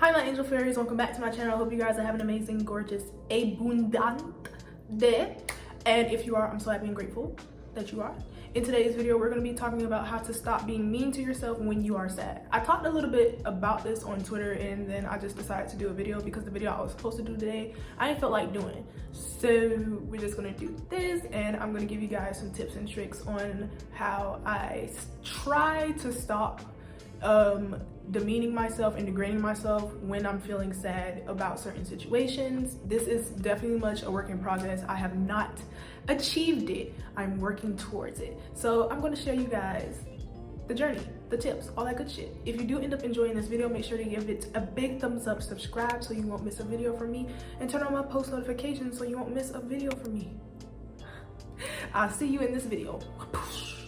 Hi my angel fairies, welcome back to my channel. I hope you guys are having an amazing, gorgeous, abundant day. And if you are, I'm so happy and grateful that you are. In today's video, we're going to be talking about how to stop being mean to yourself when you are sad. I talked a little bit about this on Twitter and then I just decided to do a video because the video I was supposed to do today, I didn't feel like doing. So we're just going to do this and I'm going to give you guys some tips and tricks on how I try to stop demeaning myself and degrading myself when I'm feeling sad about certain situations. This is definitely much a work in progress. I have not achieved it. I'm working towards it. So I'm going to show you guys the journey, the tips, all that good shit. If you do end up enjoying this video, make sure to give it a big thumbs up, subscribe so you won't miss a video from me, and turn on my post notifications so you won't miss a video from me. I'll see you in this video.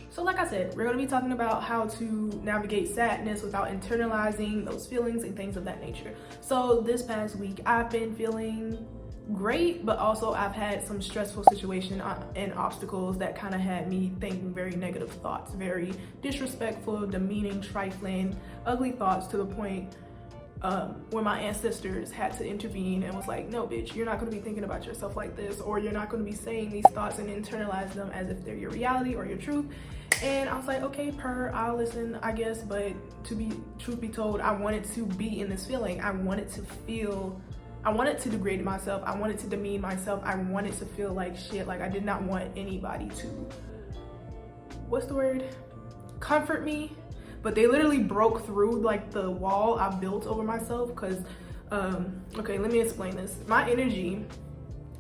So like I said, we're going to be talking about how to navigate sadness without internalizing those feelings and things of that nature. So this past week, I've been feeling great, but also I've had some stressful situations and obstacles that kind of had me thinking very negative thoughts, very disrespectful, demeaning, trifling, ugly thoughts to the point where my ancestors had to intervene and was like, no bitch, you're not going to be thinking about yourself like this, or you're not going to be saying these thoughts and internalize them as if they're your reality or your truth. And I was like, okay, I'll listen, I guess. But truth be told, I wanted to be in this feeling. I wanted to degrade myself. I wanted to demean myself. I wanted to feel like shit. Like I did not want anybody to, what's the word? Comfort me. But they literally broke through like the wall I built over myself. Cause, okay, let me explain this. My energy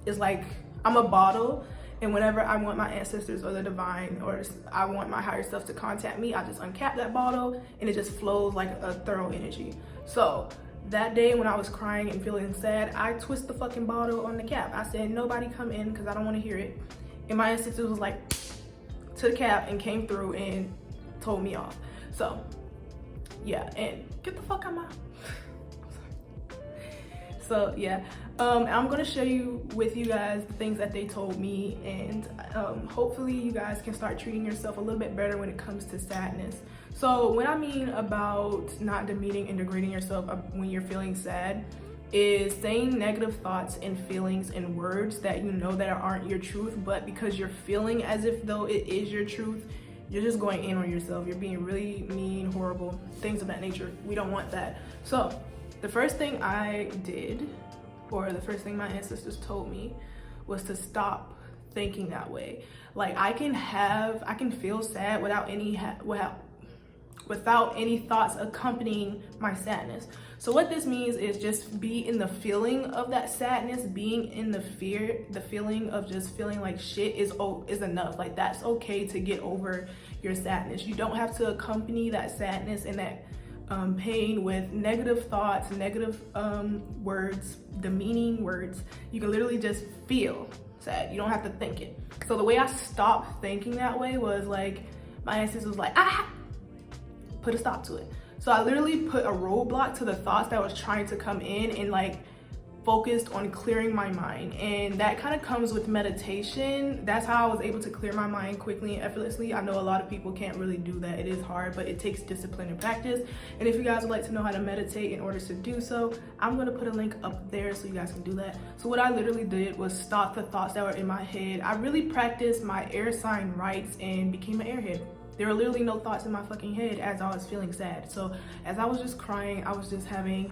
is like, I'm a bottle. And whenever I want my ancestors or the divine or I want my higher self to contact me, I just uncap that bottle and it just flows like a thorough energy. So that day when I was crying and feeling sad, I twist the fucking bottle on the cap. I said, nobody come in because I don't want to hear it. And my ancestors was like to the cap and came through and told me off. So yeah, and get the fuck out my So yeah, I'm gonna share with you guys the things that they told me, and hopefully you guys can start treating yourself a little bit better when it comes to sadness. So what I mean about not demeaning and degrading yourself when you're feeling sad is saying negative thoughts and feelings and words that you know that aren't your truth, but because you're feeling as if though it is your truth, you're just going in on yourself. You're being really mean, horrible, things of that nature. We don't want that. So the first thing I did, or the first thing my ancestors told me, was to stop thinking that way. Like I can feel sad without any thoughts accompanying my sadness. So what this means is just be in the feeling of that sadness, being in the feeling of just feeling like shit is enough. Like that's okay to get over your sadness. You don't have to accompany that sadness and that pain with negative thoughts, negative words, demeaning words. You can literally just feel sad. You don't have to think it. So the way I stopped thinking that way was like, my ancestors was like, put a stop to it. So I literally put a roadblock to the thoughts that was trying to come in and like focused on clearing my mind. And that kind of comes with meditation. That's how I was able to clear my mind quickly and effortlessly. I know a lot of people can't really do that. It is hard, but it takes discipline and practice. And if you guys would like to know how to meditate in order to do so, I'm going to put a link up there so you guys can do that. So what I literally did was stop the thoughts that were in my head. I really practiced my air sign rights and became an airhead. There were literally no thoughts in my fucking head as I was feeling sad. So as I was just crying, I was just having,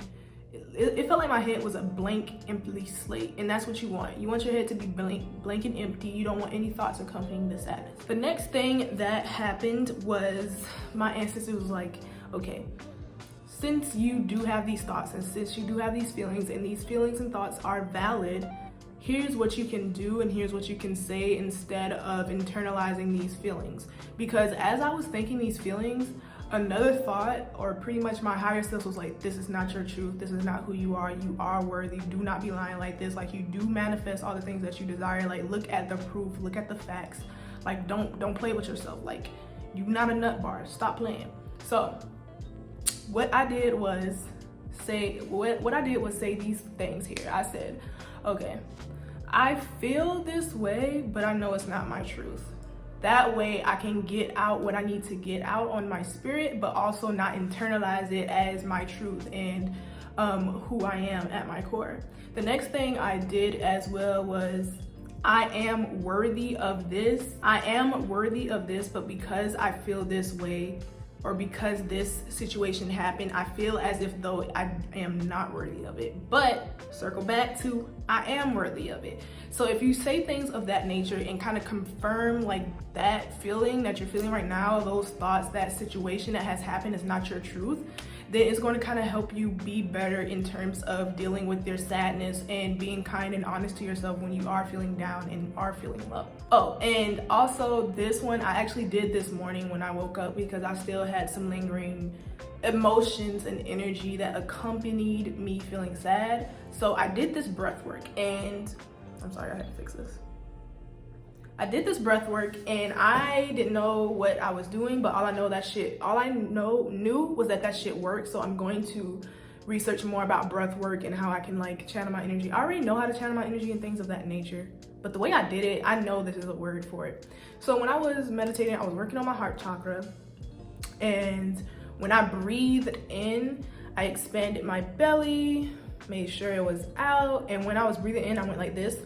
it felt like my head was a blank, empty slate. And that's what you want. You want your head to be blank and empty. You don't want any thoughts accompanying the sadness. The next thing that happened was my ancestors was like, okay, since you do have these thoughts and since you do have these feelings and these feelings and thoughts are valid, here's what you can do and here's what you can say instead of internalizing these feelings. Because as I was thinking these feelings, another thought, or pretty much my higher self, was like, this is not your truth. This is not who you are. You are worthy. Do not be lying like this. Like you do manifest all the things that you desire. Like look at the proof, look at the facts. Like don't play with yourself. Like you're not a nut bar. Stop playing. So what I did was say these things here. I said, okay, I feel this way, but I know it's not my truth. That way I can get out what I need to get out on my spirit, but also not internalize it as my truth and who I am at my core. The next thing I did as well was, I am worthy of this. I am worthy of this, but because I feel this way, or because this situation happened, I feel as if though I am not worthy of it. But circle back to, I am worthy of it. So if you say things of that nature and kind of confirm like that feeling that you're feeling right now, those thoughts, that situation that has happened is not your truth, then it's going to kind of help you be better in terms of dealing with your sadness and being kind and honest to yourself when you are feeling down and are feeling low. Oh, and also this one I actually did this morning when I woke up, because I still had some lingering emotions and energy that accompanied me feeling sad. So I did this breath work, and I'm sorry, I had to fix this. I did this breath work and I didn't know what I was doing, but all I knew was that shit worked. So I'm going to research more about breath work and how I can like channel my energy. I already know how to channel my energy and things of that nature, but the way I did it, I know this is a word for it. So when I was meditating, I was working on my heart chakra, and when I breathed in, I expanded my belly, made sure it was out, and when I was breathing in, I went like this.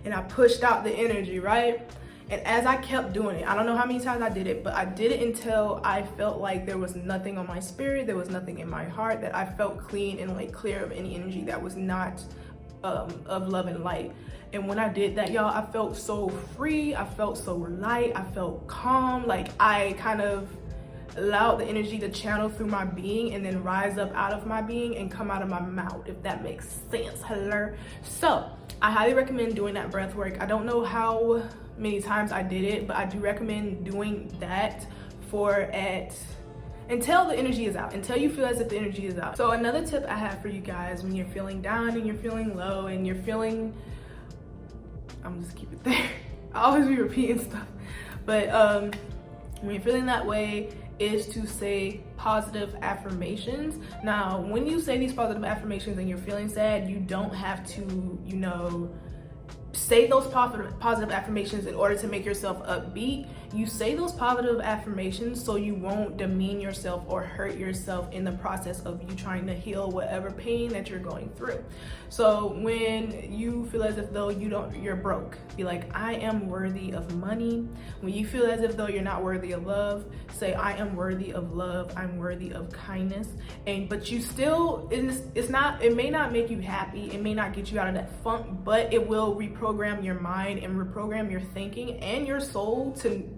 And I pushed out the energy, right? And as I kept doing it, I don't know how many times I did it, but I did it until I felt like there was nothing on my spirit, there was nothing in my heart, that I felt clean and like clear of any energy that was not of love and light. And when I did that, y'all, I felt so free, I felt so light, I felt calm. Like I kind of allowed the energy to channel through my being and then rise up out of my being and come out of my mouth, if that makes sense. Hello. So I highly recommend doing that breath work. I don't know how many times I did it, but I do recommend doing that until the energy is out, until you feel as if the energy is out. So another tip I have for you guys, when you're feeling down and you're feeling low and you're feeling, I'm just keep it there. I always be repeating stuff, but when you're feeling that way, is to say positive affirmations. Now, when you say these positive affirmations and you're feeling sad, you don't have to, say those positive affirmations in order to make yourself upbeat. You say those positive affirmations so you won't demean yourself or hurt yourself in the process of you trying to heal whatever pain that you're going through. So when you feel as if though you're broke, be like, I am worthy of money. When you feel as if though you're not worthy of love, say, I am worthy of love, I'm worthy of kindness. But you still, it may not make you happy, it may not get you out of that funk, but it will reprogram your mind and reprogram your thinking and your soul to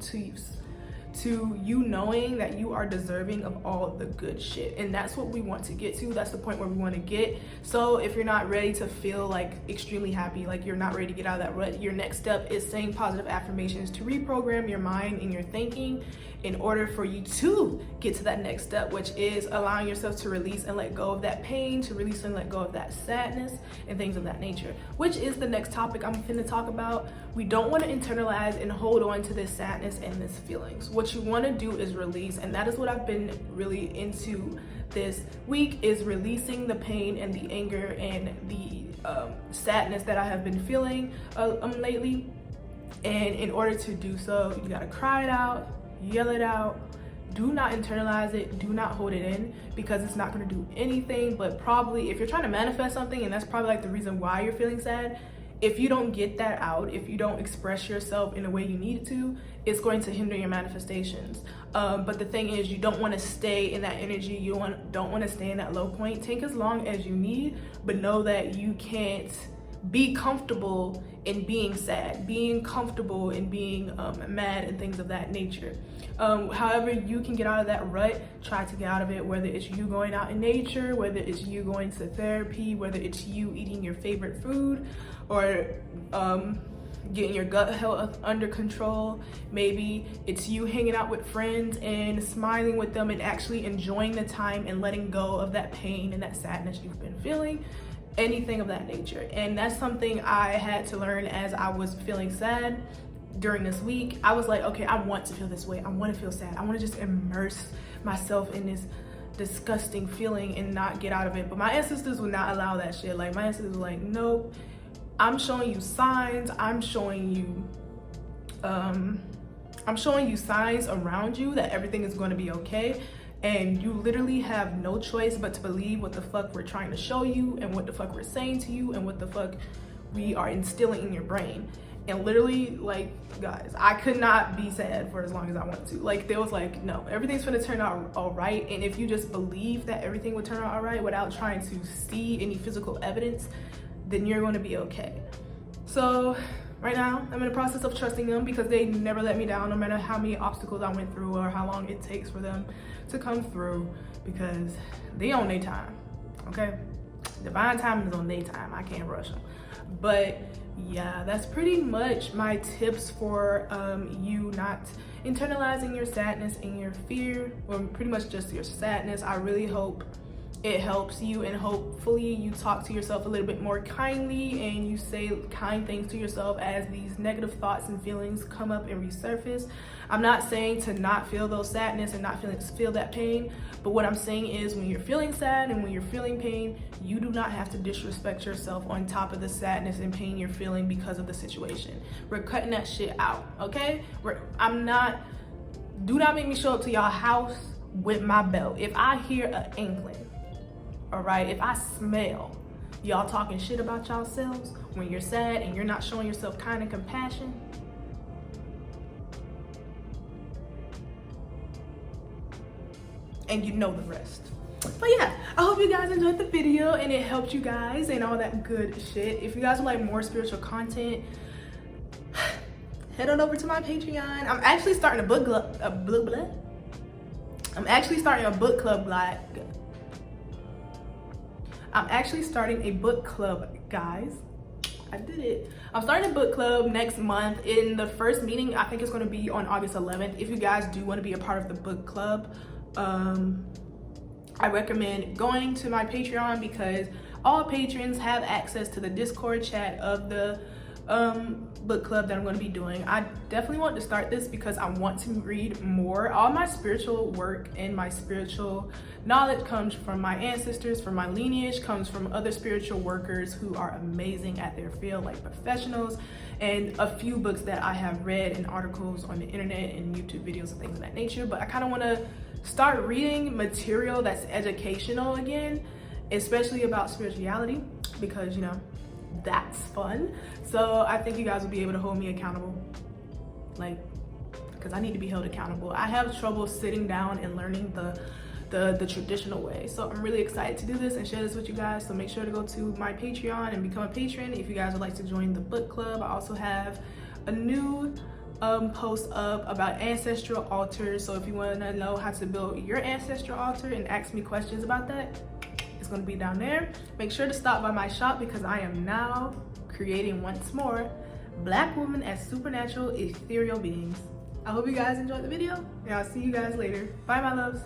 you knowing that you are deserving of all the good shit. And that's what we want to get to. That's the point where we want to get. So if you're not ready to feel like extremely happy, like you're not ready to get out of that rut, your next step is saying positive affirmations to reprogram your mind and your thinking in order for you to get to that next step, which is allowing yourself to release and let go of that pain, to release and let go of that sadness and things of that nature, which is the next topic I'm going to talk about. We don't want to internalize and hold on to this sadness and this feelings. What you want to do is release, and that is what I've been really into this week, is releasing the pain and the anger and the sadness that I have been feeling lately. And in order to do so, you got to cry it out, yell it out. Do not internalize it, do not hold it in, because it's not going to do anything. But probably if you're trying to manifest something, and that's probably like the reason why you're feeling sad, if you don't get that out, if you don't express yourself in the way you need to, it's going to hinder your manifestations. But the thing is, you don't want to stay in that energy. You don't want to stay in that low point. Take as long as you need, but know that you can't be comfortable in being sad, being comfortable in being mad and things of that nature. However you can get out of that rut, try to get out of it, whether it's you going out in nature, whether it's you going to therapy, whether it's you eating your favorite food, or getting your gut health under control. Maybe it's you hanging out with friends and smiling with them and actually enjoying the time and letting go of that pain and that sadness you've been feeling. Anything of that nature. And that's something I had to learn as I was feeling sad during this week. I was like, okay, I want to feel this way. I want to feel sad. I want to just immerse myself in this disgusting feeling and not get out of it. But my ancestors would not allow that shit. Like, my ancestors were like, nope, I'm showing you signs. I'm showing you signs around you that everything is going to be okay. And you literally have no choice but to believe what the fuck we're trying to show you and what the fuck we're saying to you and what the fuck we are instilling in your brain. And literally, like, guys, I could not be sad for as long as I wanted to. Like, there was like, no, everything's gonna turn out all right. And if you just believe that everything would turn out all right without trying to see any physical evidence, then you're gonna be okay. So right now, I'm in the process of trusting them because they never let me down, no matter how many obstacles I went through or how long it takes for them to come through, because they on their time, okay? Divine timing is on their time. I can't rush them. But yeah, that's pretty much my tips for you not internalizing your sadness and your fear, or pretty much just your sadness. I really hope it helps you, and hopefully you talk to yourself a little bit more kindly and you say kind things to yourself as these negative thoughts and feelings come up and resurface. I'm not saying to not feel those sadness and not feel that pain, but what I'm saying is when you're feeling sad and when you're feeling pain, you do not have to disrespect yourself on top of the sadness and pain you're feeling because of the situation. We're cutting that shit out, okay? Do not make me show up to y'all house with my belt. If I hear an inkling, all right, if I smell y'all talking shit about yourselves when you're sad and you're not showing yourself kind and compassion, and you know the rest. But yeah, I hope you guys enjoyed the video and it helped you guys and all that good shit. If you guys would like more spiritual content, head on over to my Patreon. I'm actually starting a book club. I'm actually starting a book club, guys. I did it. I'm starting a book club next month. In the first meeting, I think it's going to be on August 11th. If you guys do want to be a part of the book club, I recommend going to my Patreon, because all patrons have access to the Discord chat of the book club that I'm going to be doing. I definitely want to start this because I want to read more. All my spiritual work and my spiritual knowledge comes from my ancestors, from my lineage, comes from other spiritual workers who are amazing at their field, like professionals, and a few books that I have read and articles on the internet and YouTube videos and things of that nature. But I kind of want to start reading material that's educational again, especially about spirituality, because, you know, that's fun. So I think you guys will be able to hold me accountable, like, because I need to be held accountable. I have trouble sitting down and learning the traditional way. So I'm really excited to do this and share this with you guys. So make sure to go to my Patreon and become a patron if you guys would like to join the book club. I also have a new post up about ancestral altars. So if you want to know how to build your ancestral altar and ask me questions about that, it's going to be down there. Make sure to stop by my shop, because I am now creating once more Black women as supernatural ethereal beings. I hope you guys enjoyed the video, and I'll see you guys later. Bye, my loves.